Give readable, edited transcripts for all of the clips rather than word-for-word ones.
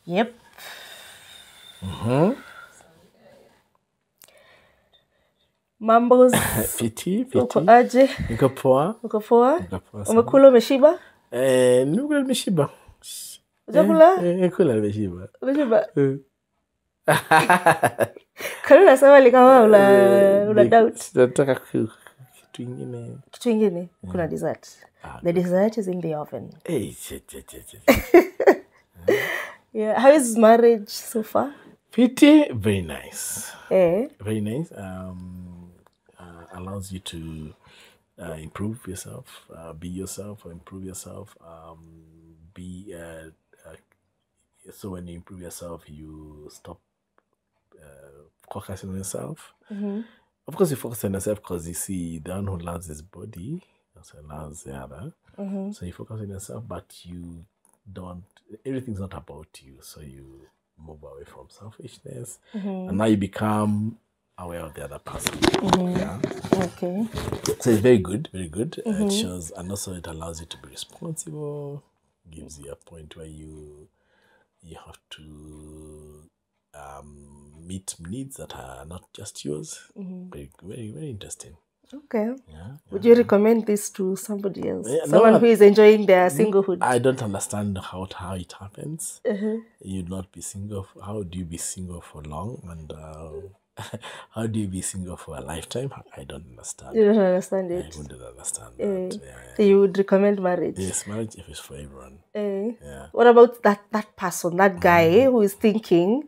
Yep. Mambos. Fiti. Uko aje? Niko poa. Uko poa? Umekula umeshiba? Nimekula nimeshiba. Ujakula? Kula nimeshiba. Umeshiba? Kani unasema kama una doubt. Nataka kitu ingine. Kitu ingine? Kuna dessert. The dessert is in the oven. Yeah. How is marriage so far? Fiti, very nice. Very nice. Allows you to improve yourself, be yourself, or improve yourself. So when you improve yourself, you stop focusing on yourself. Of course, you focus on yourself because you see the one who loves his body also loves the other. So you focus on yourself, but you don't. Everything's not about you, so you move away from selfishness, and now you become aware of the other person. Yeah. Okay. So it's very good, very good. It shows, and also it allows you to be responsible. Gives you a point where you have to meet needs that are not just yours. Very, very, very interesting. Okay. Yeah. Would you recommend this to somebody else? Someone who is enjoying their singlehood? I don't understand how it happens. You'd not be single. How do you be single for long? And how do you be single for a lifetime? I don't understand. You don't understand it? I wouldn't understand that. So you would recommend marriage? Yes, marriage is for everyone. Yeah. What about that person, that guy who is thinking,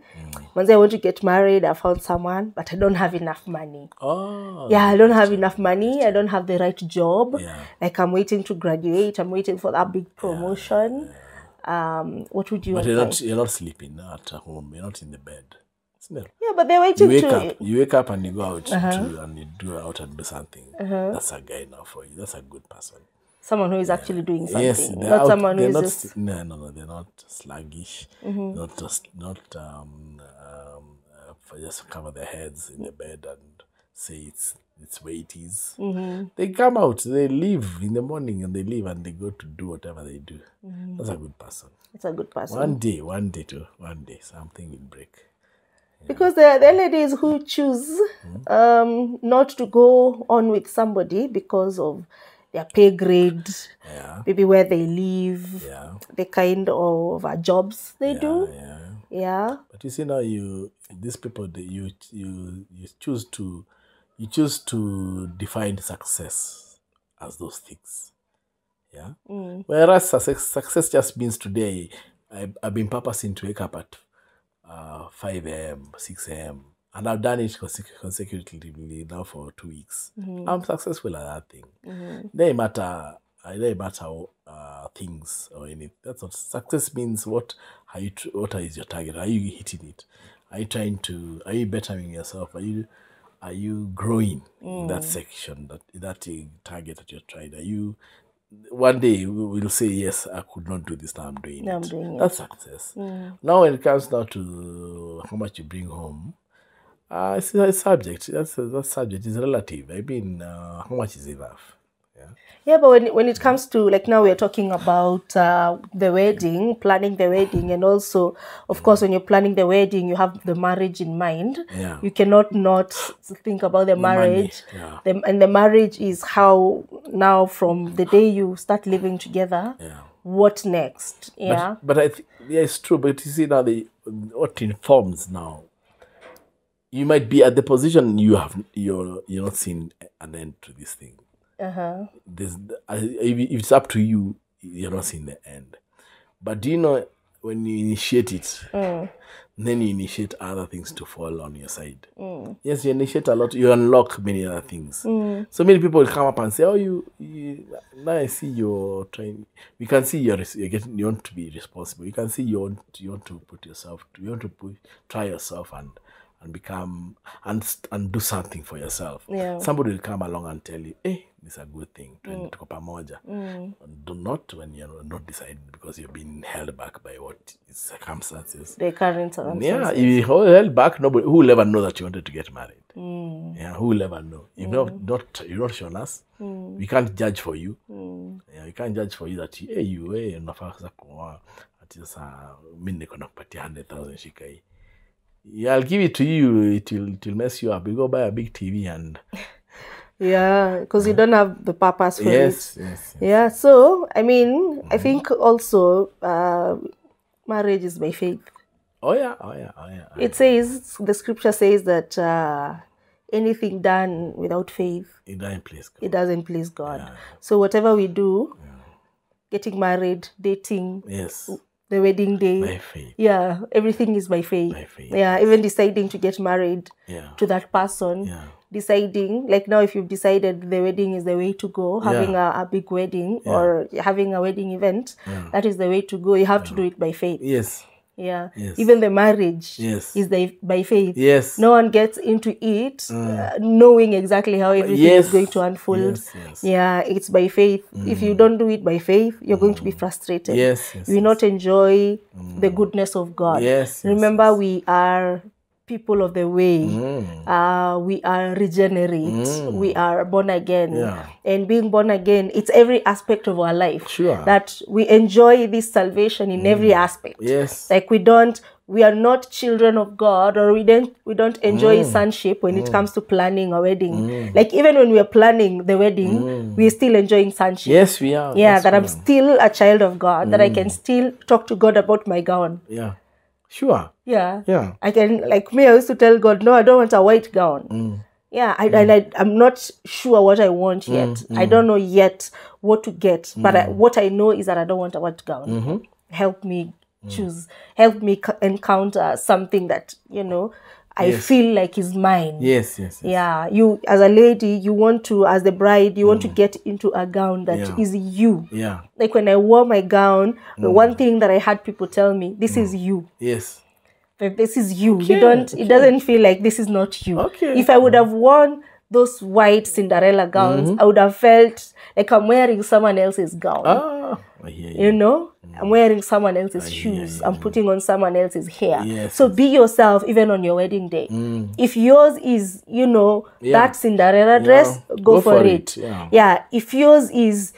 once I want to get married, I found someone, but I don't have enough money. Yeah, I don't have enough money. I don't have the right job. Like I'm waiting to graduate. I'm waiting for that big promotion. What would you But you're not sleeping at home. You're not in the bed. No. Yeah, but they're waiting You wake up and you go out and you do out and do something. That's a guy now for you. That's a good person. Someone who is actually doing something. Yes, not someone who is just... No, they're not sluggish. Not for just cover their heads in the bed and say it's weighties. They come out, they leave in the morning and they leave and they go to do whatever they do. That's a good person. It's a good person. One day something will break. Because there are ladies who choose not to go on with somebody because of their pay grade, maybe where they live, the kind of jobs they do. Yeah. But you see now, these people, you choose to define success as those things. Yeah. Whereas success just means today, I've been purposing to wake up at 5 a.m., 6 a.m. And I've done it consecutively now for 2 weeks. I'm successful at that thing. They matter things or anything. That's what success means. What is your target? Are you hitting it? Are you bettering yourself? Are you growing in that section, that target that you're trying? One day we'll say, yes, I could not do this, now I'm doing it. That's success. Now when it comes down to how much you bring home, it's a subject. That subject is relative. I mean, how much is enough? Yeah, but when it comes to, like, now we're talking about the wedding, planning the wedding, and also, of course, when you're planning the wedding, you have the marriage in mind. You cannot not think about the marriage. And the marriage is how, now from the day you start living together, what next? But I think, it's true. But you see now, what informs now, you might be at the position you're not seeing an end to this thing. If it's up to you, you're not seeing the end. But do you know, when you initiate it, then you initiate other things to fall on your side. Yes, you initiate a lot, you unlock many other things. So many people will come up and say, oh, now I see you're trying, we can see you want to be responsible. You can see you want to put yourself, try yourself and become, and do something for yourself. Somebody will come along and tell you, hey, this is a good thing. Tuko pamoja. Do not when you're not decided because you've been held back by what circumstances. The current circumstances. Yeah, if you're held back, nobody who will ever know that you wanted to get married. Yeah, who will ever know? You've not shown us. We can't judge for you. Yeah, we can't judge for you that mimi niko nakupatia 100,000 shika hii. Yeah, I'll give it to you. It will mess you up. You go buy a big TV and yeah, because you don't have the purpose for it. Yes. Yeah, so I mean, I think also marriage is by faith. Oh yeah. It says, the scripture says that anything done without faith, it doesn't please God. It doesn't please God. Yeah. So whatever we do, getting married, dating, the wedding day, by faith. Yeah, everything is by faith. By faith. Yeah, even deciding to get married to that person, deciding, like now if you've decided the wedding is the way to go, having a big wedding or having a wedding event, that is the way to go. You have to do it by faith. Yes. Yeah. Even the marriage is by faith. Yes. No one gets into it knowing exactly how everything is going to unfold. Yeah, it's by faith. If you don't do it by faith, you're going to be frustrated. You will not enjoy the goodness of God. Remember, we are people of the way. We are regenerate. We are born again. And being born again, it's every aspect of our life. That we enjoy this salvation in every aspect. Like we are not children of God, or we don't enjoy sonship when it comes to planning a wedding. Like even when we are planning the wedding, we are still enjoying sonship. Yes, we are. Yeah, that I'm still a child of God, that I can still talk to God about my gown. Sure. Yeah. I can, like me, I used to tell God, no, I don't want a white gown. Yeah, I'm not sure what I want yet. I don't know yet what to get. But what I know is that I don't want a white gown. Help me choose. Help me encounter something that, I feel like is mine. Yes. Yeah, you as a lady, you want to, as the bride, you want to get into a gown that is you. Yeah. Like when I wore my gown, the one thing that I had people tell me, this is you. Yes. Like this is you. It doesn't feel like this is not you. If I would have worn those white Cinderella gowns, I would have felt like I'm wearing someone else's gown. I hear you. I'm wearing someone else's shoes. I'm putting on someone else's hair. So be yourself even on your wedding day. If yours is, that Cinderella dress, go for it. Yeah. If yours is,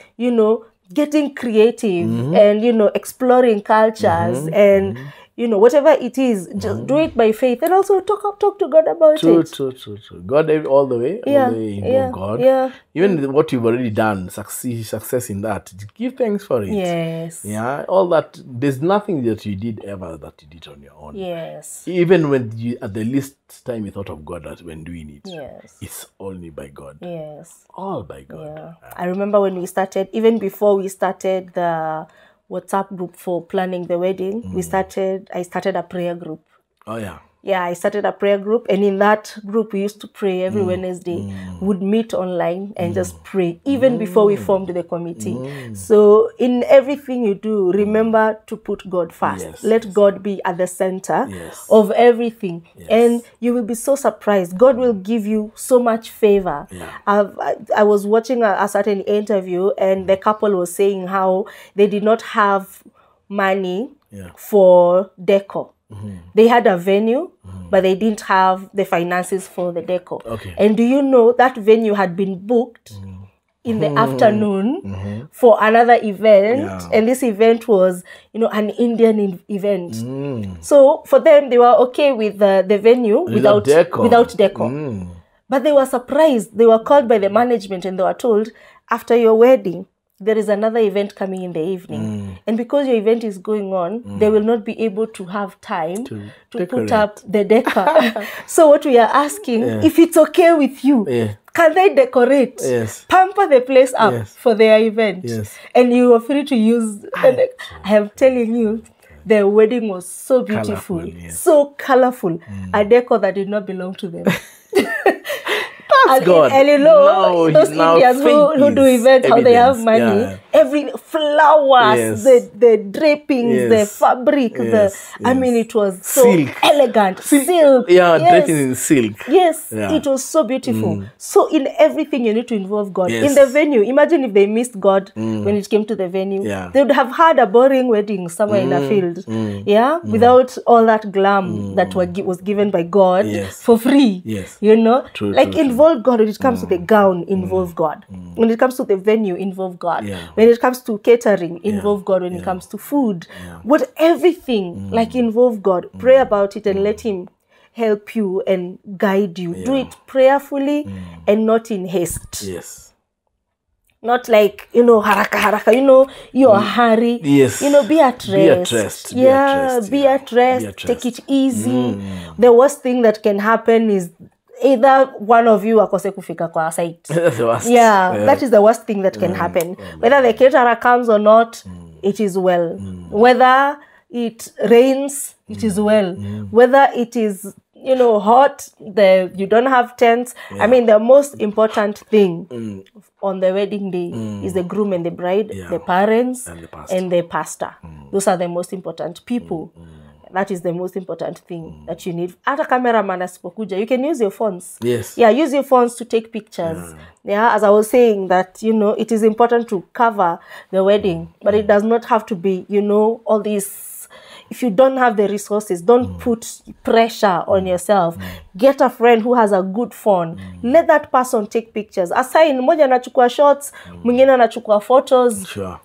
getting creative and, exploring cultures and, whatever it is, just do it by faith, and also talk to God about it. True. God all the way. All the way involve God. Even what you've already done, success in that, give thanks for it. Yeah, all that. There's nothing that you did ever that you did on your own. Even when you, at the least time you thought of God when doing it, it's only by God. All by God. I remember when we started, even before we started the WhatsApp group for planning the wedding, I started a prayer group. Yeah, I started a prayer group, and in that group we used to pray every Wednesday. We would meet online and just pray, even before we formed the committee. So in everything you do, remember to put God first. Let God be at the center of everything. And you will be so surprised. God will give you so much favor. I was watching a certain interview, and the couple was saying how they did not have money for decor. They had a venue, but they didn't have the finances for the decor. And do you know that venue had been booked in the afternoon for another event? And this event was, an Indian event. So for them, they were okay with the venue without decor. But they were surprised. They were called by the management and they were told, after your wedding, there is another event coming in the evening. And because your event is going on, they will not be able to have time to put up the decor. So what we are asking, if it's okay with you, can they decorate, pamper the place up for their event? And you are free to use, I am telling you, the wedding was so beautiful, so colorful, a decor that did not belong to them. And those Indians who do events, how they have money, every flowers, the drapings, the fabric, I mean, it was so elegant. Silk. Draping in silk. It was so beautiful. So in everything, you need to involve God. In the venue, imagine if they missed God when it came to the venue. They would have had a boring wedding somewhere in the field. Without all that glam that was given by God for free. Involve God when it comes to the gown, involve God. When it comes to the venue, involve God. When When it comes to catering, involve God. When it comes to food, everything, like involve God. Pray about it and let him help you and guide you. Do it prayerfully and not in haste. Yes. Not like, haraka, haraka, you're hurry. Yes. Be at rest. Be at rest. Take it easy. The worst thing that can happen is either one of you akose kufika kwa site. That's the worst. That is the worst thing that can happen. Whether the caterer comes or not, it is well. Whether it rains, it is well. Whether it is hot, you don't have tents. I mean, the most important thing on the wedding day is the groom and the bride, the parents, and the pastor. Those are the most important people. That is the most important thing that you need. Ata cameraman asipokuja, you can use your phones. Yes. Yeah, use your phones to take pictures. Yeah, as I was saying that, it is important to cover the wedding, but it does not have to be, all these. If you don't have the resources, don't put pressure on yourself. Get a friend who has a good phone. Let that person take pictures. Assign, mmoja anachukua shots, mwingine anachukua photos. Sure.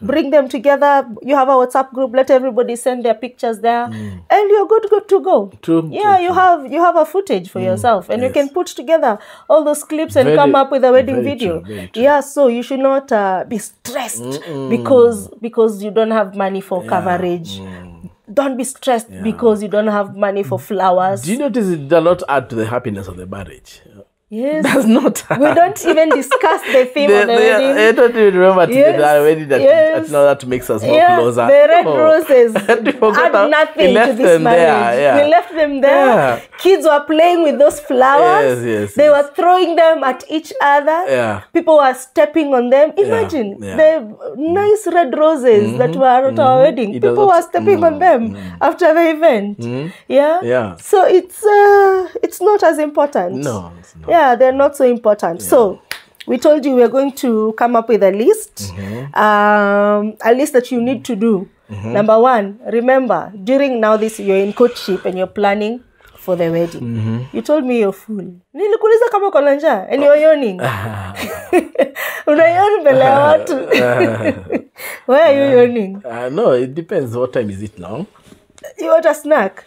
Bring them together. You have a WhatsApp group. Let everybody send their pictures there, and you're good to go. You have a footage for yourself, and you can put together all those clips and come up with a wedding video. True. So you should not be stressed because you don't have money for coverage. Don't be stressed because you don't have money for flowers. Do you notice it does not add to the happiness of the marriage? Yes. Does not. We don't even discuss the theme of the wedding. I don't even remember the wedding that makes us more closer. The red roses add nothing to this marriage. We left them there. Kids were playing with those flowers. They were throwing them at each other. People were stepping on them. Imagine the nice red roses that were at our wedding. People were stepping on them after the event. So it's not as important. No, it's not. They're not so important. So we told you we're going to come up with a list, a list that you need to do. Number one, remember, during now this, you're in courtship and you're planning for the wedding. You told me you're full. Nilikuuliza kama uko na njaa and you're yawning. Unayawn mbele ya watu. Why are you yawning? No, it depends. What time is it now? You want a snack?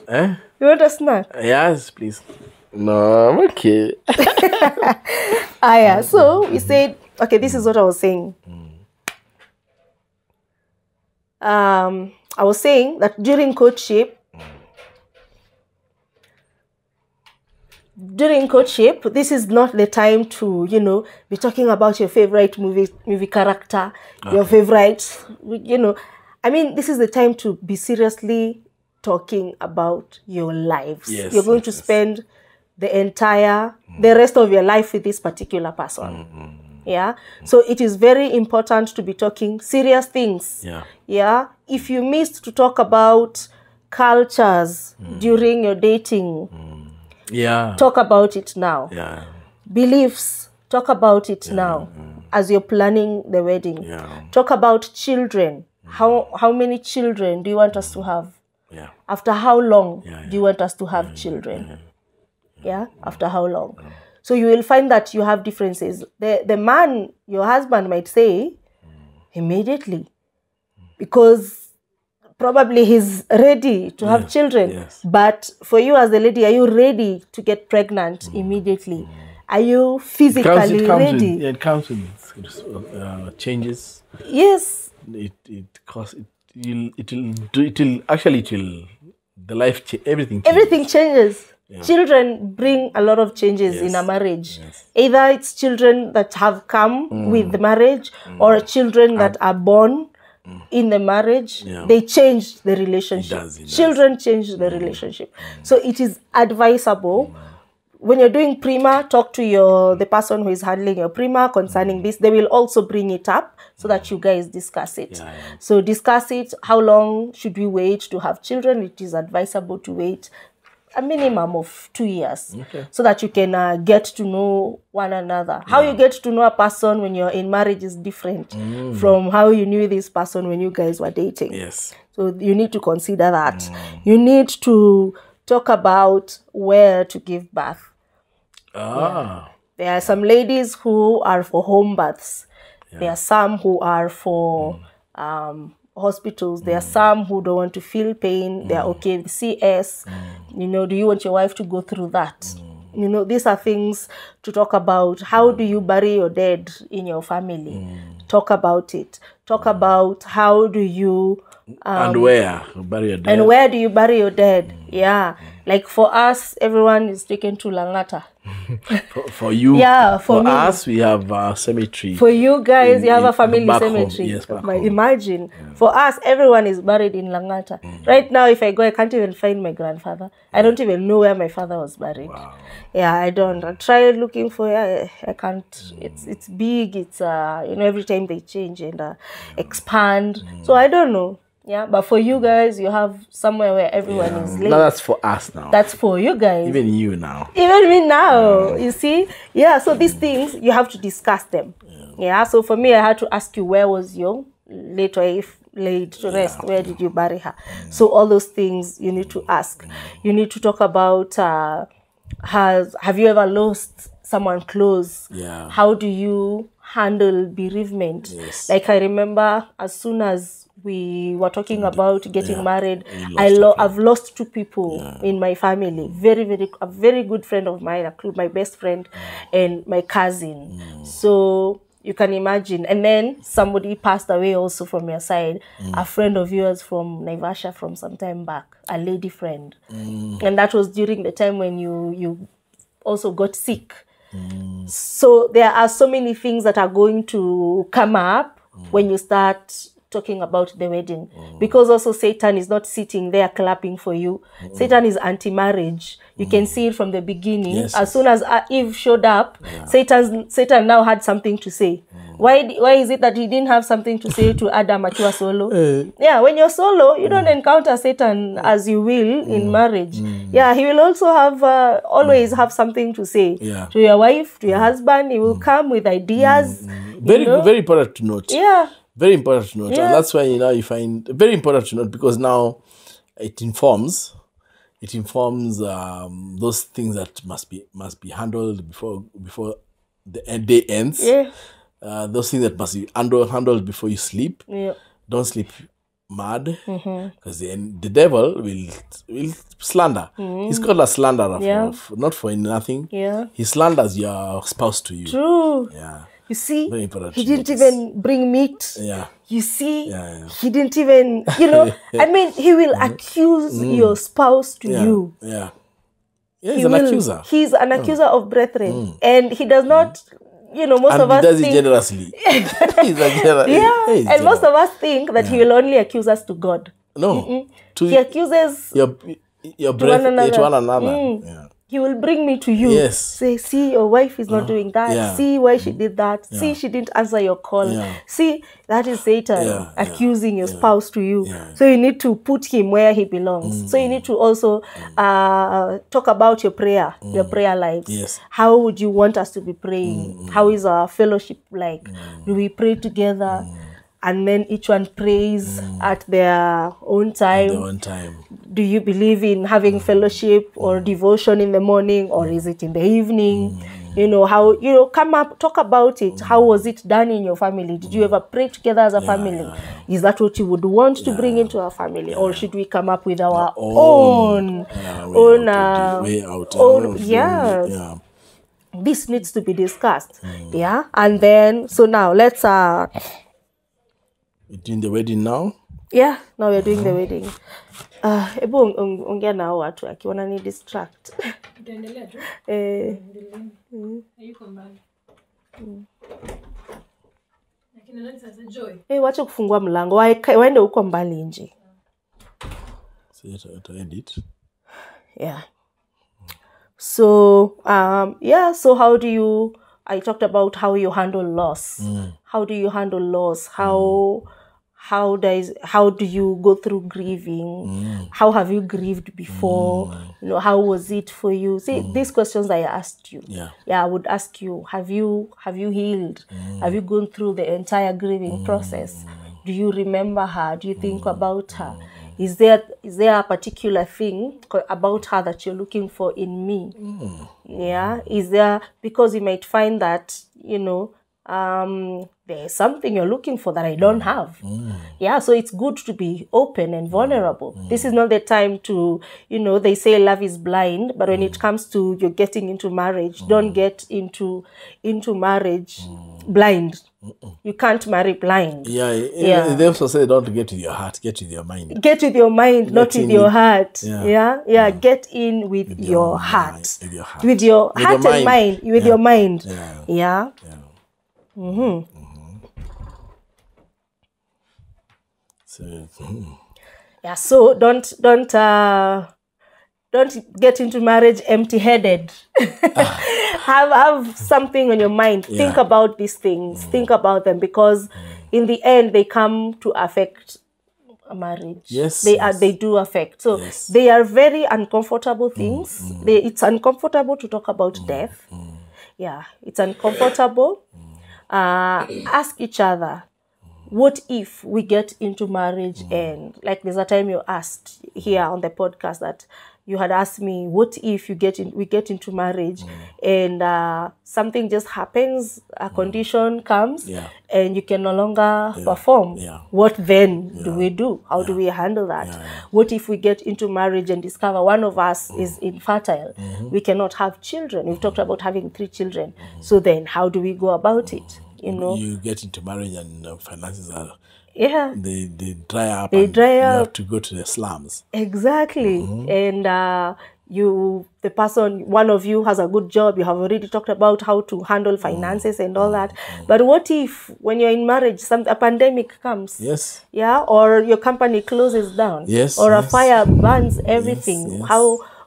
You want a snack? Yes, please. No, I'm okay. So we said, okay, this is what I was saying. I was saying that during courtship, this is not the time to, be talking about your favorite movie character, your favorite, I mean, this is the time to be seriously talking about your lives. You're going to spend the rest of your life with this particular person. So it is very important to be talking serious things. If you missed to talk about cultures during your dating, talk about it now. Beliefs, talk about it now as you're planning the wedding. Talk about children. How many children do you want us to have? After how long do you want us to have children? After how long? So you will find that you have differences. The man, your husband, might say immediately, because probably he's ready to have children. But for you as the lady, are you ready to get pregnant immediately? Are you physically ready? It comes with changes. Yes. Everything changes. Children bring a lot of changes in a marriage. Either it's children that have come with the marriage or children that are born in the marriage. They change the relationship. Children change the relationship. So it is advisable. When you're doing prima, talk to the person who is handling your prima concerning this. They will also bring it up so that you guys discuss it. So discuss it. How long should we wait to have children? It is advisable to wait a minimum of 2 years, so that you can get to know one another. How you get to know a person when you're in marriage is different from how you knew this person when you guys were dating. So you need to consider that. You need to talk about where to give birth. There are some ladies who are for home births. There are some who are for hospitals. There are some who don't want to feel pain. They are okay with CS. You know, do you want your wife to go through that? You know, these are things to talk about. How do you bury your dead in your family? Talk about it. Talk about how do you... and where you bury your dead. And where do you bury your dead? Yeah. Like for us, everyone is taken to Langata. For you, yeah, for me. us, we have a cemetery. For you guys, you have a family cemetery. Yes, back But home. imagine, for us, everyone is buried in Langata. Right now, if I go, I can't even find my grandfather. I don't even know where my father was buried. Wow. Yeah, I don't. I tried looking for it. I can't. It's big. It's you know, every time they change and expand. So I don't know. Yeah, but for you guys, you have somewhere where everyone is laid. No, that's for us now. That's for you guys. Even you now. Even me now, you see? Yeah, so these things, you have to discuss them. Yeah, so for me, I had to ask you, where was your late wife laid to rest? Where did you bury her? So all those things you need to ask. You need to talk about, have you ever lost someone close? Yeah. How do you handle bereavement? Yes. Like I remember as soon as we were talking about getting married, I've lost two people in my family. A very good friend of mine, my best friend, and my cousin. So you can imagine. And then somebody passed away also from your side, a friend of yours from Naivasha from some time back, a lady friend. And that was during the time when you also got sick. So there are so many things that are going to come up when you start talking about the wedding, because also Satan is not sitting there clapping for you. Satan is anti-marriage. You can see it from the beginning. Yes, as soon as Eve showed up, Satan now had something to say. Why is it that he didn't have something to say to Adam akiwa solo? Yeah, when you're solo, you don't encounter Satan as you will in marriage. Yeah, he will also have always have something to say to your wife, to your husband. He will come with ideas. Very important to note. Yeah. Very important to note. And that's why you find very important to note, because now it informs those things that must be handled before the day ends. Yeah. Those things that must be handled before you sleep. Yeah. Don't sleep mad, because the devil will slander. He's called a slanderer, not for nothing. Yeah. He slanders your spouse to you. True. Yeah. You see, he didn't even bring meat. Yeah. You see, he didn't even, you know, I mean, he will accuse your spouse to you. Yeah. Yeah, he's an accuser. He's an accuser of brethren. And he does not, you know, most of us think... he does it generously. And most of us think that he will only accuse us to God. No. He accuses your brethren to one another. Yeah. He will bring me to you. Yes. Say, see, your wife is not doing that. Yeah. See why she did that. Yeah. See, she didn't answer your call. Yeah. See, that is Satan accusing your spouse to you. Yeah. So you need to put him where he belongs. So you need to also talk about your prayer lives. Yes. How would you want us to be praying? How is our fellowship like? Do we pray together? And then each one prays at their own time. Do you believe in having fellowship or devotion in the morning, or is it in the evening? You know, how, you know, come up, talk about it. How was it done in your family? Did you ever pray together as a family? Is that what you would want to bring into our family? Or should we come up with our own way out? This needs to be discussed. Yeah. And then, so now let's We're doing the wedding now? Yeah, now we're doing the wedding. Ebu ongea na watu akiona ni distract. Utaendelea tu? Hayuko mbali. Lakini nani sasa Joy? Wacha kufungua mlango. Waende huko mbali nje. So to edit. Yeah. So so how do you, I talked about how you handle loss. How do you handle loss? How do you go through grieving? How have you grieved before? You know, how was it for you? See, these questions I asked you. Yeah, I would ask you, have you healed? Have you gone through the entire grieving process? Do you remember her? Do you think about her? Is there a particular thing about her that you're looking for in me? Yeah, is there, because you might find that, you know, there's something you're looking for that I don't have. Yeah, so it's good to be open and vulnerable. This is not the time to, they say love is blind, but when it comes to you're getting into marriage, don't get into marriage blind. You can't marry blind. Yeah. They also say don't get with your heart, get with your mind. Get with your mind, not with your heart. Yeah. Get in with your heart. With your heart. With your heart and mind. With your mind. Yeah. So don't get into marriage empty-headed. Have something on your mind. Think about these things. Think about them, because in the end they come to affect a marriage. They do affect. So they are very uncomfortable things. It's uncomfortable to talk about death. Yeah, it's uncomfortable. Ask each other, what if we get into marriage and, like, there's a time you asked here on the podcast that you had asked me, what if we get into marriage and something just happens, a condition comes, and you can no longer perform? What then do we do? How do we handle that? What if we get into marriage and discover one of us is infertile? We cannot have children. We've talked about having 3 children. So then how do we go about it? You get into marriage and finances are... They dry up. You have to go to the slums. Exactly. And the person, one of you has a good job. You have already talked about how to handle finances and all that. But what if when you're in marriage, a pandemic comes? Or your company closes down? Or a fire burns everything?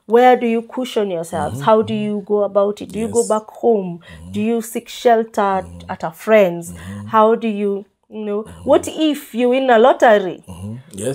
Where do you cushion yourselves? How do you go about it? Do you go back home? Do you seek shelter at a friend's? How do you... what if you win a lottery?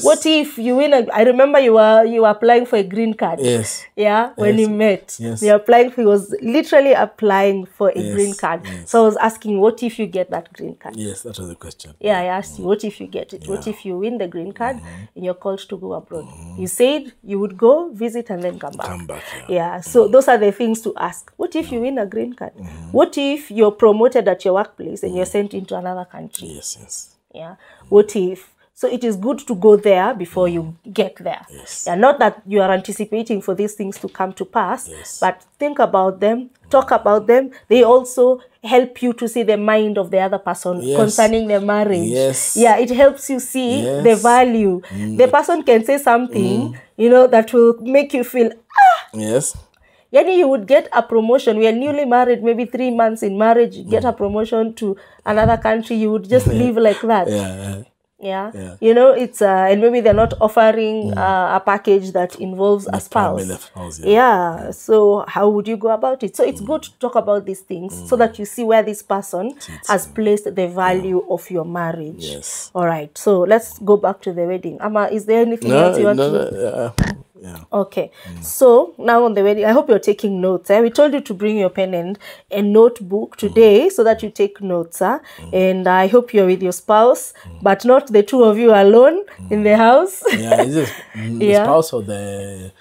What if you win I remember you were applying for a green card. When you met. He was literally applying for a green card. So I was asking, what if you get that green card? That was the question. I asked you, what if you get it? What if you win the green card and you're called to go abroad? You said you would go, visit, and then come back. So those are the things to ask. What if you win a green card? What if you're promoted at your workplace and you're sent into another country? What if? So it is good to go there before you get there. Not that you are anticipating for these things to come to pass, but think about them, talk about them. They also help you to see the mind of the other person concerning their marriage. It helps you see the value. The person can say something, that will make you feel, you would get a promotion. We are newly married, maybe 3 months in marriage, you get a promotion to another country, you would just live like that. It's and maybe they're not offering a package that involves a spouse. So how would you go about it? So it's good to talk about these things so that you see where this person has placed the value of your marriage. All right, so let's go back to the wedding. Amma, is there anything else you want to... Okay, so now on the wedding, I hope you're taking notes. We told you to bring your pen and a notebook today so that you take notes. And I hope you're with your spouse, but not the 2 of you alone in the house. It's just the spouse or the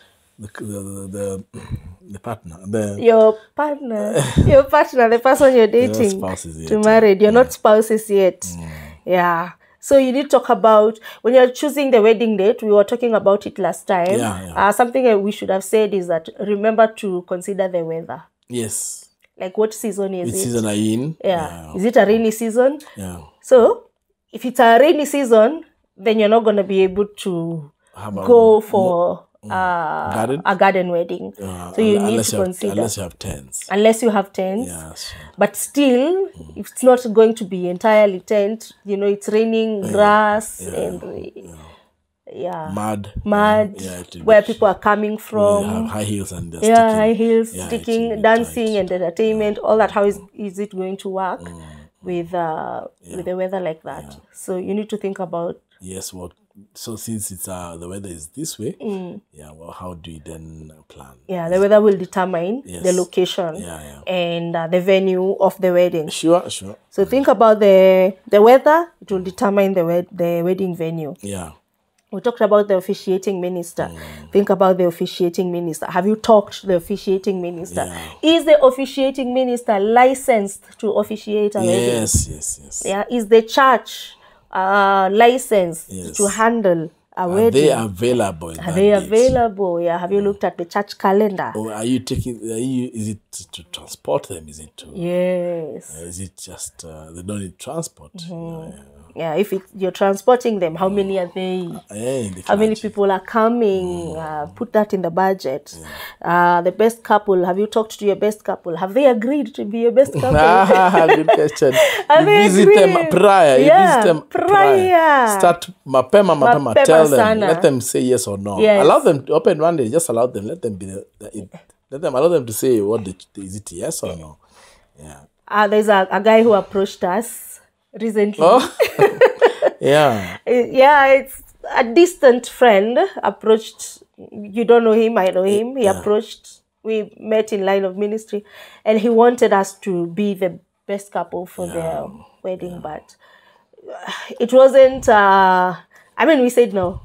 partner. Your partner, the person you're dating to married. You're not spouses yet. So you need to talk about, when you're choosing the wedding date, we were talking about it last time. Something we should have said is that remember to consider the weather. Like what season is it? Which season are you in? Is it a rainy season? So if it's a rainy season, then you're not going to be able to go for a garden wedding. So you need to consider. Unless you have tents. But still, if it's not going to be entirely tent, it's raining, grass and mud, where people are coming from. High heels and high heels, sticking, dancing and entertainment, all that. How is it going to work with the weather like that? So you need to think about so since it's the weather is this way, how do you then plan? The weather will determine the location and the venue of the wedding. Sure. So think about the weather; it will determine the wedding venue. We talked about the officiating minister. Think about the officiating minister. Have you talked to the officiating minister? Yeah. Is the officiating minister licensed to officiate a wedding? Yes. Yeah. Is the church licensed to handle a wedding? Are they available? Are they available? Yeah. Have you looked at the church calendar? Or are you taking? Is it to transport them? Is it to? Yes. Is it just they don't need transport? Yeah, if you're transporting them, how many are they? How many people are coming? Put that in the budget. The best couple, have you talked to your best couple? Have they agreed to be your best couple? Good question. Have You visit them prior. You visit them prior. Start mapema. Tell them. Let them say yes or no. Yes. Allow them to open one day. Just allow them. Let them be. Let them allow them to say is it yes or no. Yeah. There's a guy who approached us recently. Oh. Yeah. Yeah, it's a distant friend approached. You don't know him, I know him. He approached. We met in line of ministry, and he wanted us to be the best couple for their wedding, but it wasn't. We said no.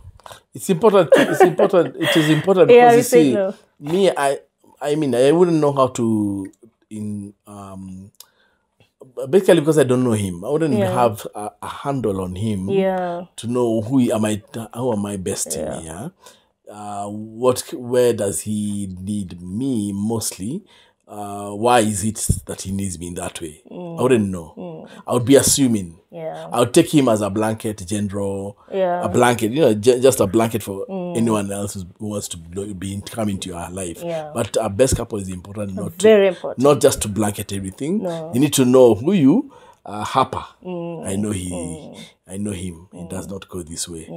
It's important. It's important. It is important Yeah, because we you said see, no. me, I wouldn't know how to basically because I don't know him. I wouldn't have a handle on him to know who am I best in. Yeah. Where does he need me mostly? Why is it that he needs me in that way? I wouldn't know. I would be assuming. I would take him as a blanket general, a blanket, just a blanket for anyone else who wants to come into your life. But a best couple is important, Very important. Not just to blanket everything. No. You need to know who you Harper. I know him. It does not go this way.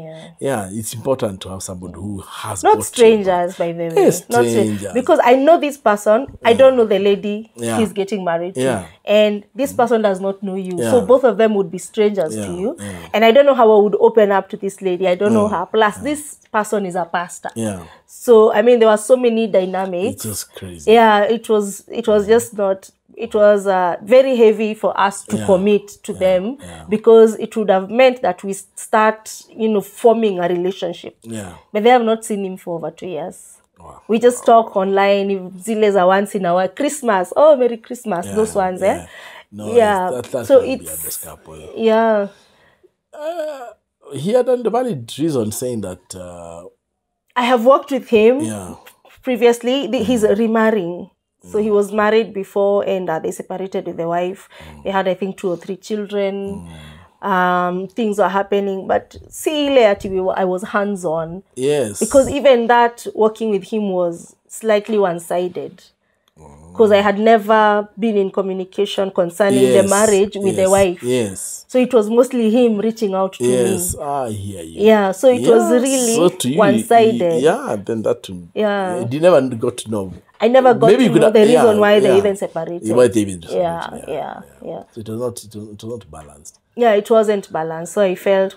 Yeah, it's important to have somebody who has not strangers, by the way. Yes, not strangers. Because I know this person. I don't know the lady he's getting married to, and this person does not know you. So both of them would be strangers to you, and I don't know how I would open up to this lady. I don't know her. Plus, this person is a pastor. So there were so many dynamics. It's just crazy. Yeah, it was just not. It was very heavy for us to commit to them because it would have meant that we start, forming a relationship. But they have not seen him for over 2 years. Wow. We just talk online. If Ziles are once in a while, Christmas. Oh, Merry Christmas. Those ones, No, that's so be a it's best couple. Yeah. He had a valid reason saying that. I have worked with him previously. He's remarrying. So he was married before, and they separated with the wife. They had, I think, 2 or 3 children. Things were happening, but I was hands-on. Yes. Because even that, working with him was slightly one-sided. Because I had never been in communication concerning the marriage with the wife. Yes. So it was mostly him reaching out to me. Yes, I hear you. Yeah, so it was really one-sided. Then that too. Yeah. You never got to know. I never got to know the reason why they even separated. Why they even separated. Yeah. So it was not balanced. Yeah, it wasn't balanced. So I felt,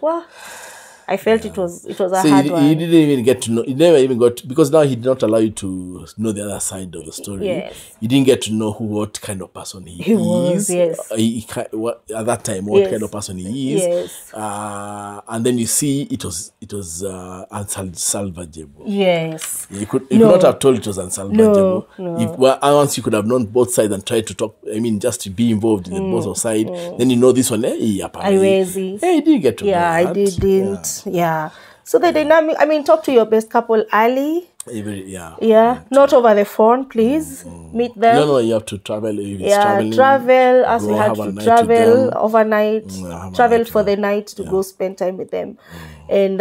it was a hard one. You didn't even get to know. You never even got because now he did not allow you to know the other side of the story. Yes. You didn't get to know what kind of person he was. Yes. At that time, what kind of person he is. Yes. And then you see it was unsalvageable. Yes. You could not have told it was unsalvageable. No. Once you could have known both sides and tried to talk. Just to be involved in both sides. Then this one. Hey, he didn't get to know that. I didn't. Yeah. So the dynamic, talk to your best couple early. Not over the phone, please. Meet them. No, you have to travel. Travel as we had to travel overnight. Travel for the night to go spend time with them. And,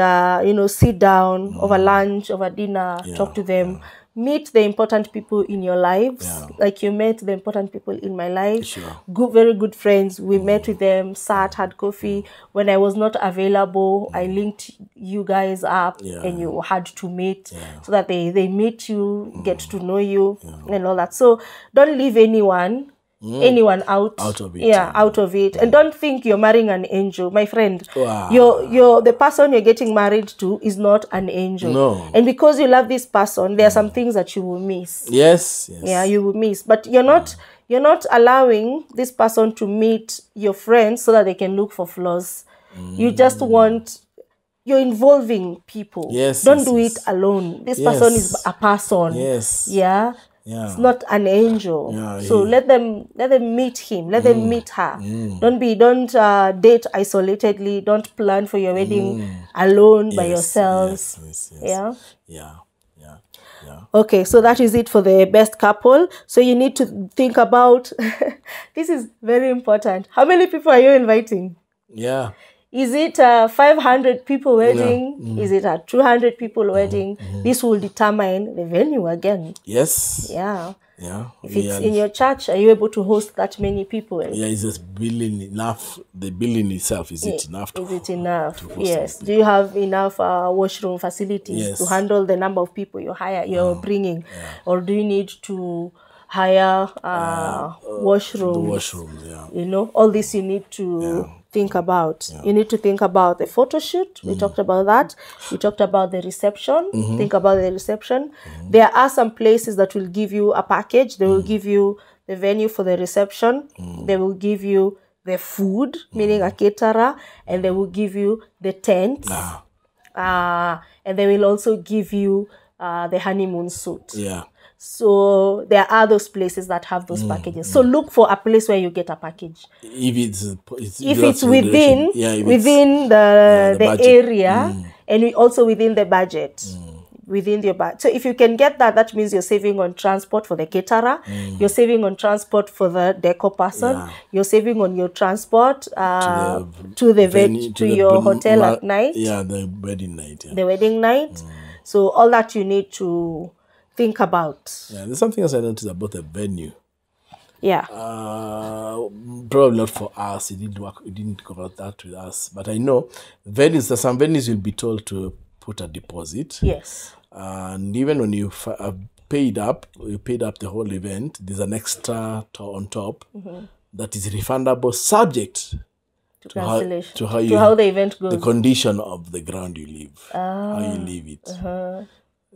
sit down over lunch, over dinner, talk to them. Meet the important people in your lives. Like you met the important people in my life. Sure. Very good friends. We met with them, sat, had coffee. When I was not available, I linked you guys up and you had to meet so that they meet you, get to know you and all that. So don't leave anyone out of it. Out of it. And don't think you're marrying an angel, my friend. Wow. The person you're getting married to is not an angel. No. And because you love this person, there are some things that you will miss. Yes. Yeah, you will miss. But you're not allowing this person to meet your friends so that they can look for flaws. You just want you're involving people. Yes, Don't yes, do yes. it alone. This person is Yes. a person. Yes. Yeah. Yeah. It's not an angel. Yeah, So let them meet him. Let them meet her. Don't date isolatedly. Don't plan for your wedding alone by yourselves. Yes. Yeah. Yeah. Okay, so that is it for the best couple. So you need to think about, this is very important. How many people are you inviting? Yeah. Is it a 500 people wedding? Is it a 200 people wedding? This will determine the venue again. Yes. Yeah. Yeah. If it's in your church, are you able to host that many people? Yeah, is this building enough? The building itself, is it enough? Is it enough? host Yes. something? Do you have enough washroom facilities Yes. to handle the number of people you're bringing? Or do you need to hire washrooms? The washrooms, yeah. You know, all this you need to think about. You need to think about the photo shoot. We talked about that. We talked about the reception. Think about the reception. There are some places that will give you a package. They will give you the venue for the reception. They will give you the food, meaning a caterer, and they will give you the tent. And they will also give you the honeymoon suit. Yeah. So there are those places that have those packages. So look for a place where you get a package. If It's within the budget. area and also within the budget. Within your budget. So if you can get that, that means you're saving on transport for the caterer. You're saving on transport for the decor person. Yeah. You're saving on your transport to your hotel at night. Yeah, the wedding night. Yeah. The wedding night. So all that you need to think about. Yeah, there's something else I noticed about the venue. Yeah. Probably not for us. It didn't work. It didn't cover that with us. But I know some venues will be told to put a deposit. Yes. And even when you paid up the whole event, there's an extra on top that is refundable, subject to how the event goes. The condition of the ground you leave, how you leave it.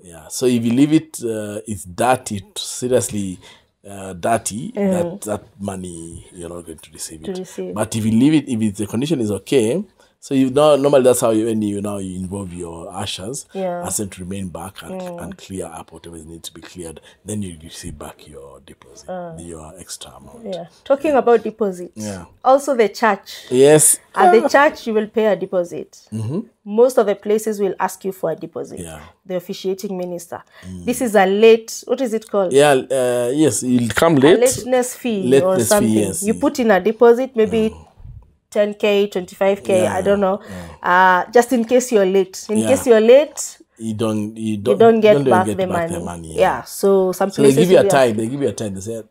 Yeah. So if you leave it, it's dirty, seriously dirty. That money you're not going to receive it. But if you leave it, if the condition is okay. So normally that's how you involve your ushers, ask them to remain back and clear up whatever needs to be cleared. Then you receive back your deposit, your extra amount. Yeah. Talking about deposits. Yeah. Also the church. Yes. At the church, you will pay a deposit. Most of the places will ask you for a deposit. Yeah. The officiating minister. This is a late, what is it called? Yeah. Yes, you'll come late. A lateness fee or something. Fee, yes. You put in a deposit, maybe 10K, 25K, I don't know. Just in case you're late. In case you're late, you don't get back the money. Yeah. So some places they give you a time. They say,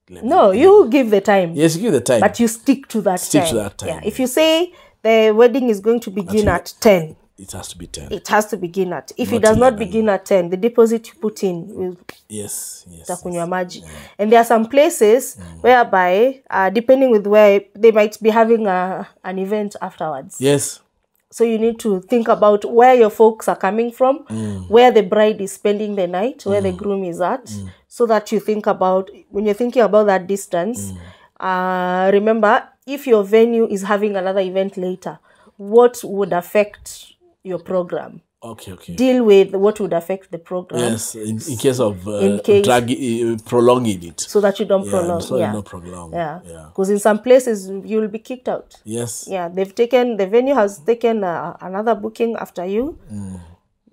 no, you give the time. Yes, you give the time. But you stick to that time. Yeah. If you say the wedding is going to begin at 10, it has to be 10. It has to begin at. If it does not begin at 10, the deposit you put in will takunywa maji. And there are some places whereby, depending with where, they might be having an event afterwards. Yes. So you need to think about where your folks are coming from, where the bride is spending the night, where the groom is at, so that you think about, when you're thinking about that distance, remember, if your venue is having another event later, what would affect your program? Okay. Deal with what would affect the program. Yes, in case of prolonging it. So that you don't prolong. No prolong. Yeah. Because in some places, you will be kicked out. Yes. Yeah, the venue has taken another booking after you.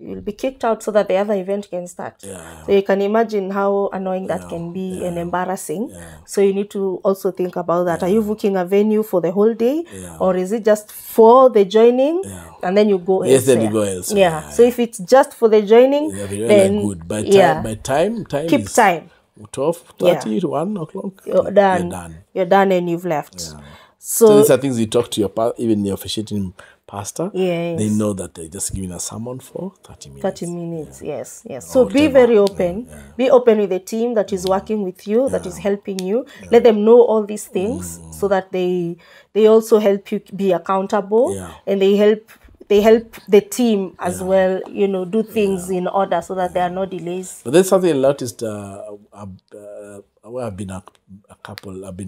You'll be kicked out so that the other event can start. Yeah. So you can imagine how annoying that can be and embarrassing. So you need to also think about that. Are you booking a venue for the whole day? Or is it just for the joining and then you go elsewhere? Yes, then you go elsewhere. Yeah. So if it's just for the joining, then good. By time keep is time. 12:30 to 1 o'clock. You're done. You're done and you've left. Yeah. So these are things you talk to even your officiating pastor. Yes. They know that they're just giving a sermon for 30 minutes. 30 minutes, yes. So be very open. Be open with the team that is working with you, that is helping you. Let them know all these things so that they also help you be accountable and they help the team as well, do things in order so that there are no delays. But there's something I noticed where I've been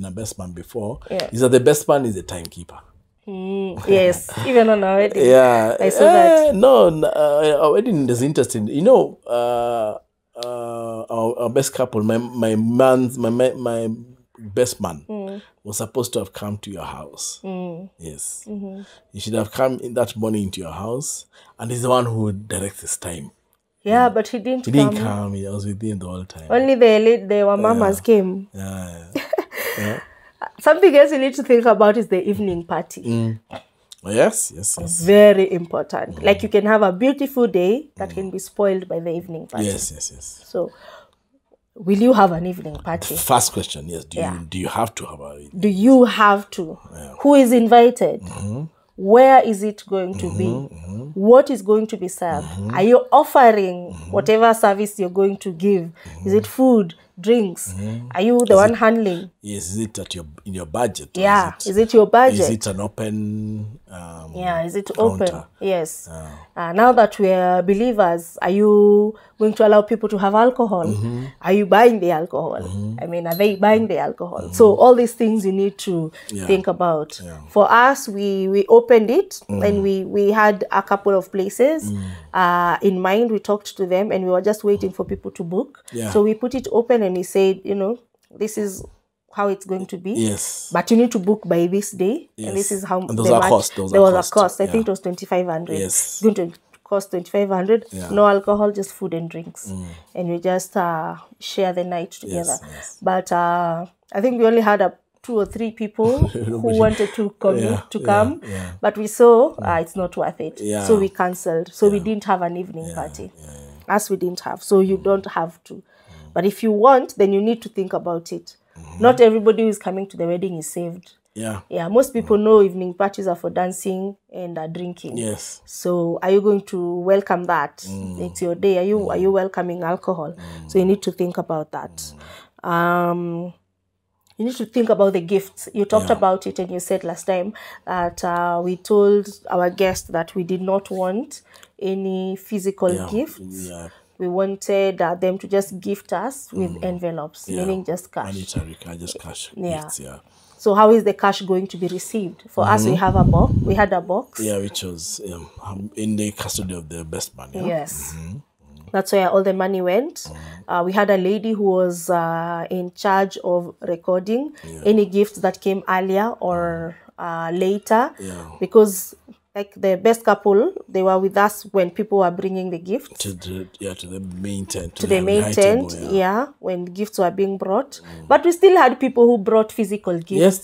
a best man before, is that the best man is the timekeeper. Yes, even on our wedding. Yeah, I saw that. No, our wedding is interesting. You know, our best couple, my best man was supposed to have come to your house. Yes, he should have come in that morning to your house, and he's the one who directs his time. Yeah, but he didn't He didn't come. He was with him the whole time. Only the mamas came. Yeah. Something else you need to think about is the evening party. Yes. Very important. Like you can have a beautiful day that can be spoiled by the evening party. Yes. So, will you have an evening party? First question, yes. Do you have to have a... Do you have to? Yeah. Who is invited? Where is it going to be? What is going to be served? Are you offering whatever service you're going to give? Is it food, drinks? Are you the one handling? Yes, is it in your budget? Yeah, is it your budget? Is it an open is it counter? open? Yes. Now that we are believers, are you going to allow people to have alcohol? Are you buying the alcohol? I mean, are they buying the alcohol? So all these things you need to think about. For us, we opened it and we had a couple of places in mind. We talked to them and we were just waiting for people to book. So we put it open and we said, this is how it's going to be. Yes. But you need to book by this day. Yes. And this is how and those are cost. There was a cost. I think it was 2,500. Yes. It's going to cost 2,500. No alcohol, just food and drinks. And we just share the night together. Yes. But I think we only had 2 or 3 people who wanted to come. But we saw it's not worth it. So we cancelled. So we didn't have an evening party. Us, we didn't have. So you don't have to. But if you want, then you need to think about it. Not everybody who is coming to the wedding is saved. Yeah. Most people know evening parties are for dancing and drinking. Yes. So are you going to welcome that? It's your day. Are you welcoming alcohol? So you need to think about that. You need to think about the gifts. You talked about it and you said last time that we told our guests that we did not want any physical gifts. We wanted them to just gift us with envelopes, meaning just cash. Monetary, just cash. Gifts, So how is the cash going to be received? For us, we have a box. We had a box. Yeah, which was in the custody of the best man. Yes. That's where all the money went. We had a lady who was in charge of recording any gifts that came earlier or later. Because like the best couple, they were with us when people were bringing the gifts. To the main tent. To the main tent, when gifts were being brought. But we still had people who brought physical gifts. Yes,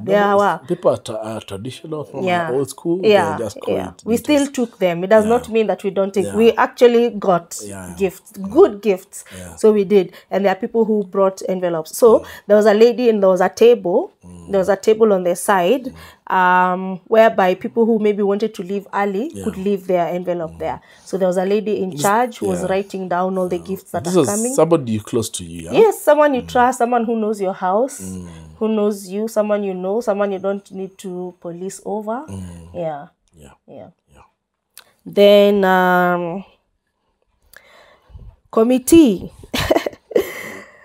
there were. People are traditional from old school. Just we still took them. It does not mean that we don't take. We actually got gifts, good gifts. So we did. And there are people who brought envelopes. So there was a lady and there was a table. There was a table on the side whereby people who maybe wanted to leave early could leave their envelope there. So there was a lady in charge who was writing down all the gifts that are coming. Somebody close to you, Yes, someone you trust, someone who knows your house, who knows you, someone you know, someone you don't need to police over. Yeah. Then committee.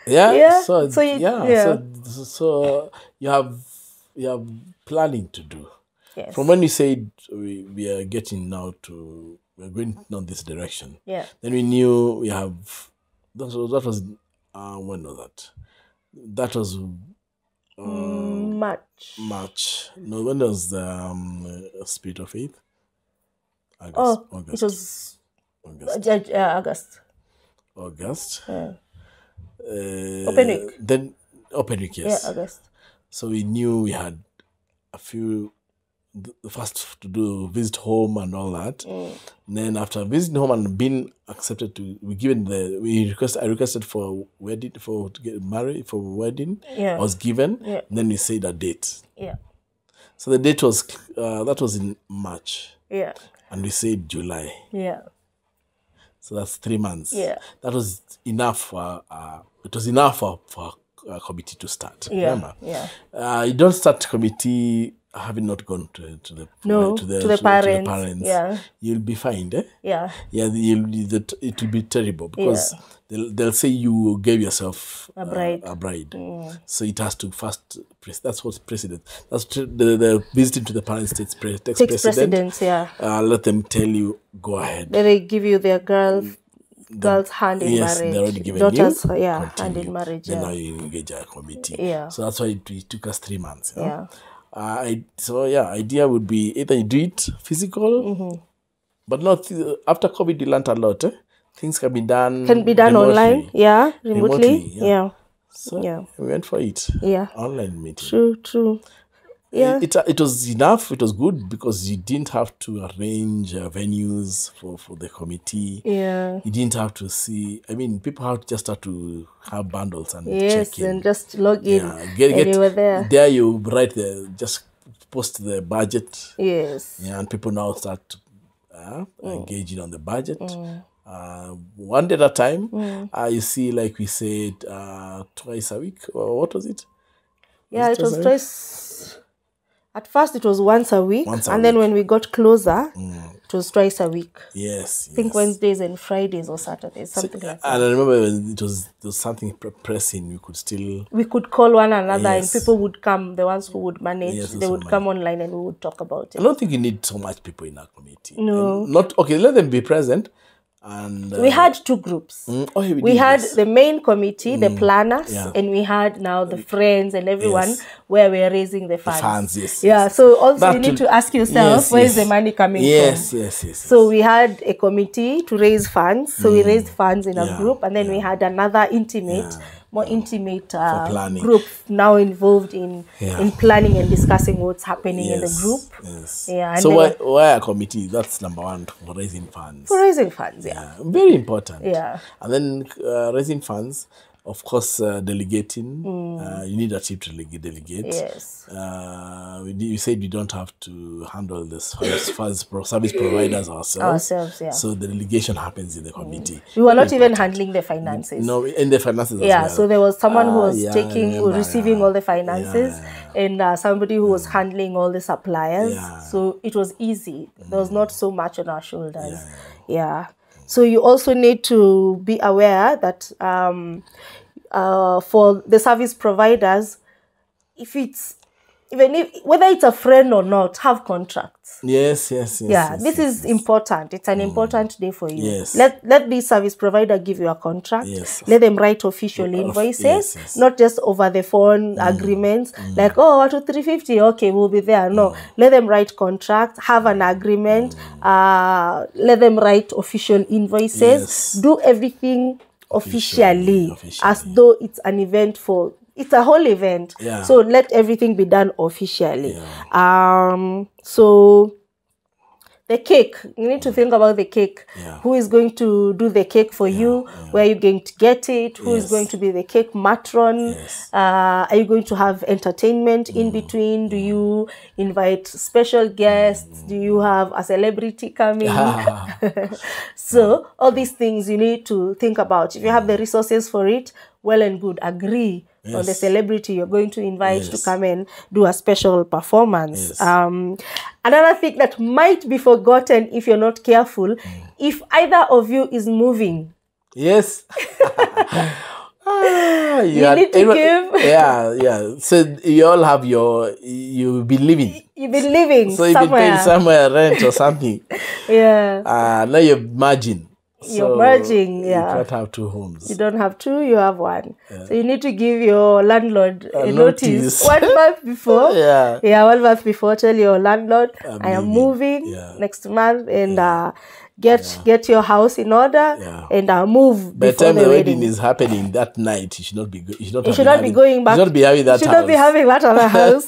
So you have planning to do. Yes. From when you said we are we're going down this direction. Yeah. Then we knew we have. That was when was that? That was March. No, when was the Spirit of Faith? August. It was August. August. Open week. Then open week, yes. Yeah, August. So we knew we had a few. The first to do visit home and all that. And then after visiting home and being accepted I requested for wedding to get married for wedding. I was given. And then we said a date. So the date was that was in March. And we said July. So that's 3 months. That was enough for it was enough for a committee to start. Remember? You don't start committee having not gone to the parents. Yeah. You'll be fined, eh? Yeah. Yeah, it will be terrible because they'll say you gave yourself a bride. So it has to first. That's what's precedent. That's the visiting to the parents takes precedence. Yeah. Let them tell you, go ahead. They give you their girl's hand in marriage. They're already given daughters, you. Hand in marriage. Then now you engage a committee. Yeah. So that's why it took us 3 months. You know? Yeah. Idea would be either you do it physical, but not after COVID. You learned a lot. Things can be done. Online. Yeah, remotely. Yeah. So we went for it. Yeah. Online meeting. True. Yeah. It was enough. It was good because you didn't have to arrange venues for the committee. Yeah. You didn't have to see. I mean, people just have to have bundles and check in. And just log in. Yeah. And you were there. There you write just post the budget. Yes. Yeah, and people now start engaging on the budget. One day at a time. You see, like we said, twice a week. Or what was it? Yeah, it was twice. At first, it was once a week. Then when we got closer, it was twice a week. Yes. I think Wednesdays and Fridays or Saturdays, something like that. And I remember when there was something pressing, we could call one another and people would come, the ones who would manage, they would come online and we would talk about it. I don't think you need so much people in our committee. No. Let them be present. And we had 2 groups. We had the main committee, the planners, and we had now the friends and everyone where we are raising the funds. So also you need to ask yourself, where is the money coming from? Yes. So we had a committee to raise funds. So we raised funds in a group, and then we had another more intimate group now involved in planning and discussing what's happening in the group. So why a committee? That's number one, for raising funds. Very important. And then raising funds, of course, delegating. You need a chief to delegate. Yes. You said we don't have to handle this service providers ourselves. So the delegation happens in the committee. We were not even handling the finances. No, in the finances as well. So there was someone who was receiving all the finances and somebody who was handling all the suppliers. So it was easy. There was not so much on our shoulders. So you also need to be aware that for the service providers, whether it's a friend or not, have contracts. Yes. This is important. It's an important day for you. Yes. Let the service provider give you a contract. Yes. Let them write official invoices, not just over the phone agreements. Like, what to 350? Okay, we'll be there. No, let them write contracts, have an agreement. Let them write official invoices. Yes. Do everything officially, as though it's an event it's a whole event. So let everything be done officially. So the cake, you need to think about the cake. Who is going to do the cake for you? Where are you going to get it? Who is going to be the cake matron? Are you going to have entertainment in between? Do you invite special guests? Do you have a celebrity coming? So all these things you need to think about. If you have the resources for it, well and good. Agree on the celebrity you're going to invite to come and do a special performance. Another thing that might be forgotten if you're not careful, if either of you is moving. Yes. You need to give. So you all have you'll be living. You've been living so somewhere. You've been paying somewhere rent or something. Now you're merging. You're merging, You can't have 2 homes. You don't have 2, you have 1. So you need to give your landlord a notice 1 month before. 1 month before, tell your landlord, I am moving next month and get your house in order and move By before the time the wedding is happening that night, you should not be You should not be going back. You should not be having that house. You should not be having that other house.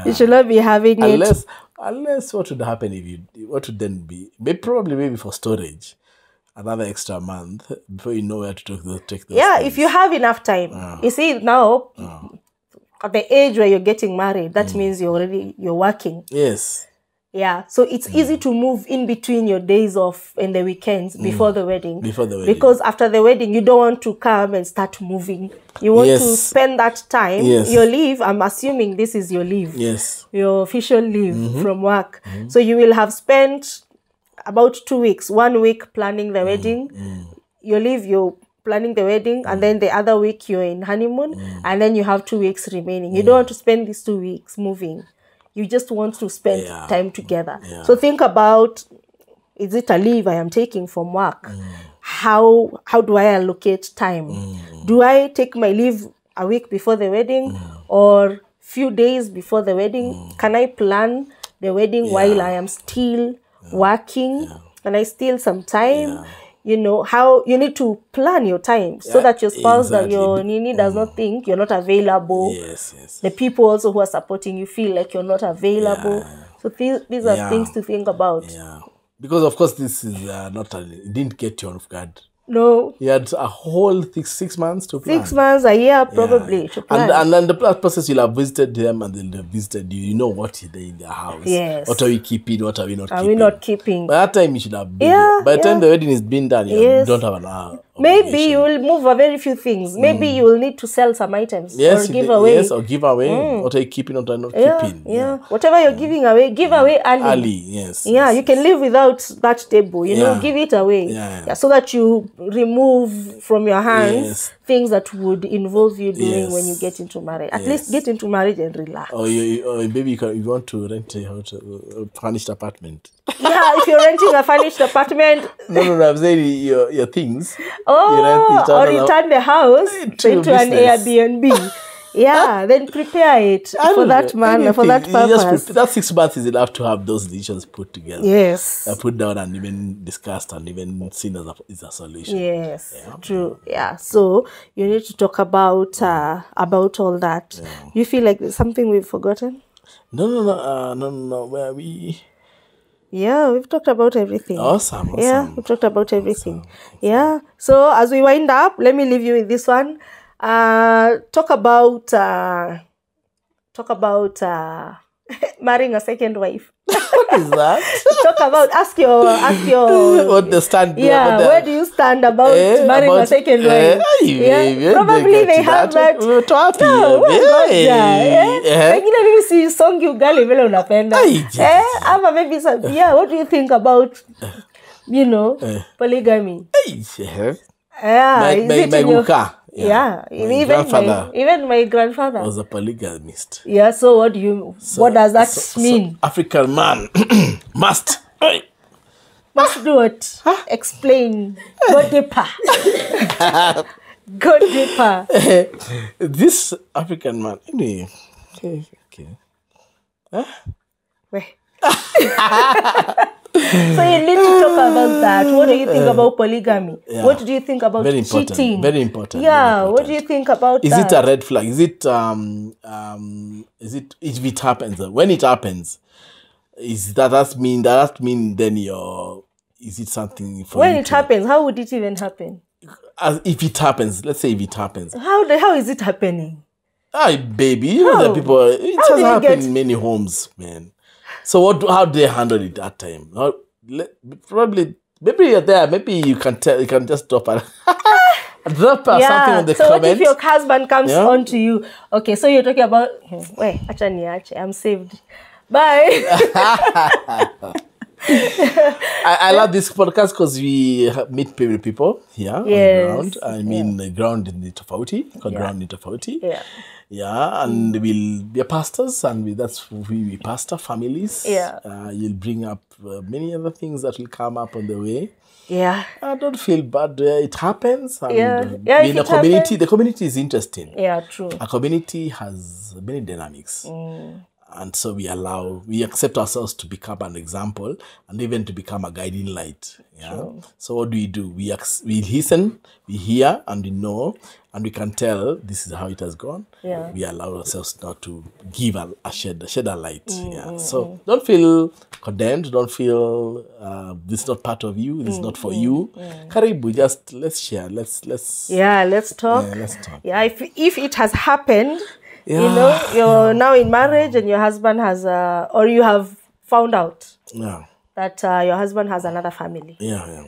You should not be having it. Unless what would happen what would then be? Maybe for storage, another extra month before you know where to take those things. If you have enough time. You see, now, at the age where you're getting married, that means you're working. Yes. Yeah, so it's easy to move in between your days off and the weekends before the wedding. Before the wedding. Because after the wedding, you don't want to come and start moving. You want to spend that time. Yes. Your leave, I'm assuming this is your leave. Yes. Your official leave from work. So you will have spent about 2 weeks, 1 week planning the wedding. You leave, you're planning the wedding, and then the other week you're in honeymoon, and then you have 2 weeks remaining. You don't want to spend these 2 weeks moving. You just want to spend time together. So think about, is it a leave I am taking from work? How do I allocate time? Do I take my leave a week before the wedding or few days before the wedding? Can I plan the wedding while I am still working? Can I steal some time? You know, how you need to plan your time so that your spouse, that your nini does not think you're not available. The people also who are supporting you feel like you're not available. So these are things to think about. Because of course this is it didn't get you off guard. No. You had a whole 6 months to plan. 6 months, a year probably to plan. And then the process, you'll have visited them and they'll have visited you. You know what is there in their house. Yes. What are we keeping? What are we not keeping? Are we not keeping? By that time, you should have been there. By the time the wedding is being done, you don't have an hour. Maybe you will move a very few things. Maybe you will need to sell some items or give away. Yes, or give away. What are you keeping? What are you not keeping? Whatever you're giving away, give away early. Early, yes. Yeah, you can live without that table. You know, give it away. So that you remove from your hands things that would involve you doing when you get into marriage. At least get into marriage and relax. Or maybe you want to rent a furnished apartment. Yeah, if you're renting a furnished apartment. No, I'm saying your things. Oh, or you turn the house into an Airbnb. Yeah, then prepare it for that man, for that purpose. That 6 months is enough to have those decisions put together. Yes. Put down and even discussed and even seen as a solution. Yes, true. Yeah, so you need to talk about all that. You feel like there's something we've forgotten? No. Where we... Yeah, we've talked about everything. Awesome. Yeah, we've talked about everything. Yeah. So as we wind up, let me leave you with this one. Talk about marrying a second wife. What is that? Talk about ask your what the stand. Yeah, where do you stand about marrying a second wife? Probably they have that. Pengine mimi si songi ugali vile unapenda. Ama maybe what do you think about polygamy? Even my grandfather was a polygamist. Yeah, so what does that mean? African man must do what? Explain. Go deeper. Go deeper. This African man. Anyway. Okay. Wait. So you need to talk about that. What do you think about polygamy? What do you think about cheating? Very important. Yeah. What do you think about Is it a red flag? Is it if it happens? When it happens, does that mean then is it something for when it happens? How would it even happen? If it happens, let's say if it happens. How is it happening? Hi, baby. You know the people. It has happened in many homes, man. So how do they handle it that time? Probably, maybe you're there. Maybe you can tell. You can just drop something in the comment. So what if your husband comes on to you? Okay, so you're talking about. Wait, I'm saved. Bye. I love this podcast because we meet people here on the ground. I mean, the ground in the Tofauti, ground in Tofauti. Yeah, and we'll be pastors, and that's who we pastor families. Yeah, you'll bring up many other things that will come up on the way. Yeah, I don't feel bad. It happens. And, in a community, the community is interesting. Yeah, true. A community has many dynamics. And so we accept ourselves to become an example and even to become a guiding light. Yeah. Sure. So what do? We listen, we hear, and we know, and we can tell this is how it has gone. Yeah. We allow ourselves now to give shed a light. So don't feel condemned. Don't feel this is not part of you. This is not for you. Karibu, just let's share. Let's talk. Yeah, let's talk. Yeah, if it has happened. Yeah. You're now in marriage and your husband has or you have found out Yeah. that your husband has another family. Yeah.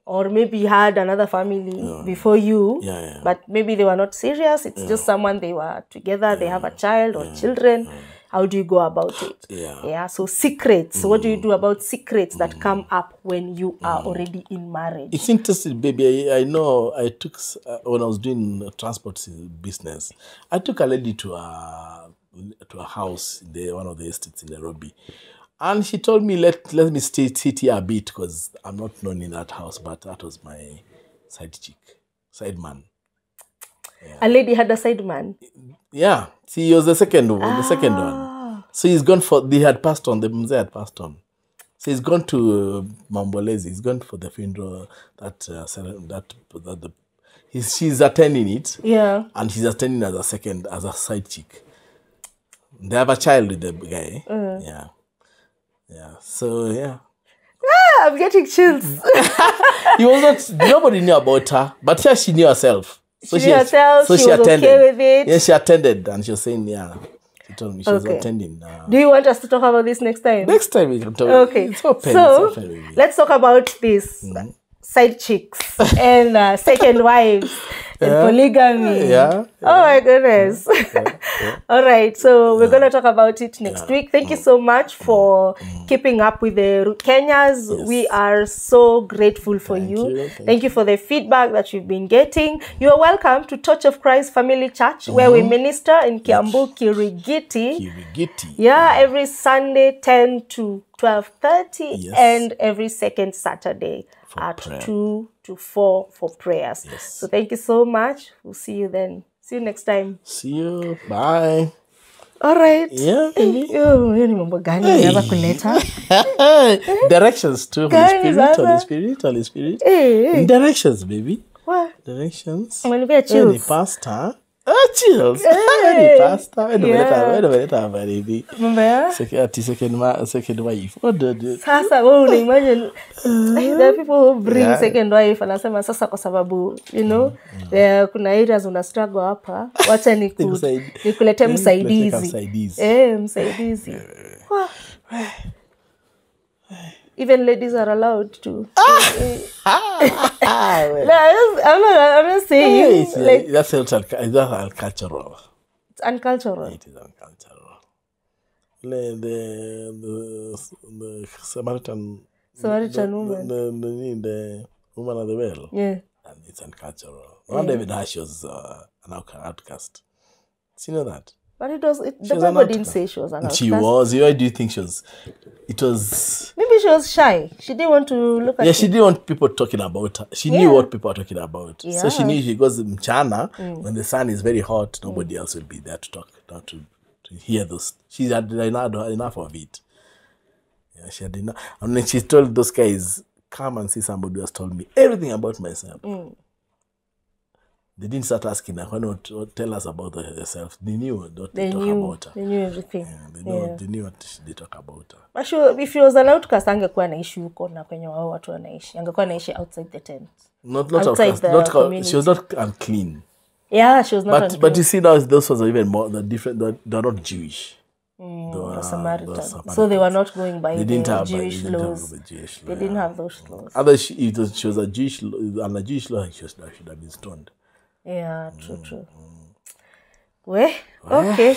Or maybe he had another family before you, Yeah. but maybe they were not serious. It's just someone they were together, they have a child or children. How do you go about it? Yeah. So secrets. What do you do about secrets that come up when you are already in marriage? It's interesting, baby. I know I took, when I was doing transport business, I took a lady to a house in one of the estates in Nairobi. And she told me, let me sit here a bit because I'm not known in that house, but that was my side man. Yeah. A lady had a side man? Yeah. He was the second one. So he's gone they had passed on, the Mzee had passed on. So he's gone to Mambolezi. He's gone for the funeral she's attending it. Yeah. And she's attending as a side chick. They have a child with the guy. Yeah. Yeah. So yeah. I'm getting chills. He was not. Nobody knew about her, but here she knew herself. So she was attended. Okay with it. Yeah, she attended, and she was saying, yeah. She told me she was attending. Do you want us to talk about this next time? Next time we can talk. Okay. It's open. So let's talk about this side chicks and second wives. And polygamy. Yeah. Oh my goodness. All right. So we're going to talk about it next week. Thank you so much for keeping up with the Rukenya'S. Yes. We are so grateful for you. Thank you for the feedback that you've been getting. You are welcome to Church of Christ Family Church, where we minister in Kiambu, Kirigiti. Yeah, every Sunday 10 to 12:30 and every second Saturday at 2 to 4 for prayers. Yes. So thank you so much. We'll see you then. See you next time. See you. Bye. All right. Yeah. Directions too. Holy Spirit. Hey. Directions, baby. What? Directions. I'm going to be a chill. Pastor. Chills. Pastor. Second wife. What did you? Sasa wewe imagine there are people who bring second wife anasema sasa kwa sababu kuna areas una struggle hapa, wacha nikulete msaidizi. Msaidizi. Even ladies are allowed to. I'm not saying. That's uncultural. It's uncultural. It is uncultural. The Samaritan woman. The woman of the well. Yeah. And it's uncultural. One David Ash was an outcast. Do you know that? But the Bible didn't say she was an outcast. She was. Why do you think she was? It was... Maybe she was shy. She didn't want to look at she didn't want people talking about her. She knew what people are talking about. Yeah. So she knew she goes mchana, when the sun is very hot, nobody else will be there to talk, not to hear those. She had enough of it. Yeah, she had enough. And then she told those guys, come and see somebody who has told me everything about myself. They didn't start asking her, why not tell us about herself? They knew what they talk about her. They knew everything. Yeah, they knew what they talk about her. But if she was an outcast, angekuwa anaishi huko na kwenye wao watu wanaishi. Angekuwa anaishi outside the tent. Not outside the community. She was not unclean. Yeah, she was not unclean. But you see now, those ones are even more different. They're not Jewish. The Samaritans. So they were not going by the Jewish laws. They didn't have those laws. Otherwise, she was a Jewish law, and a Jewish law, she should have been stoned. Yeah, true. Well, okay.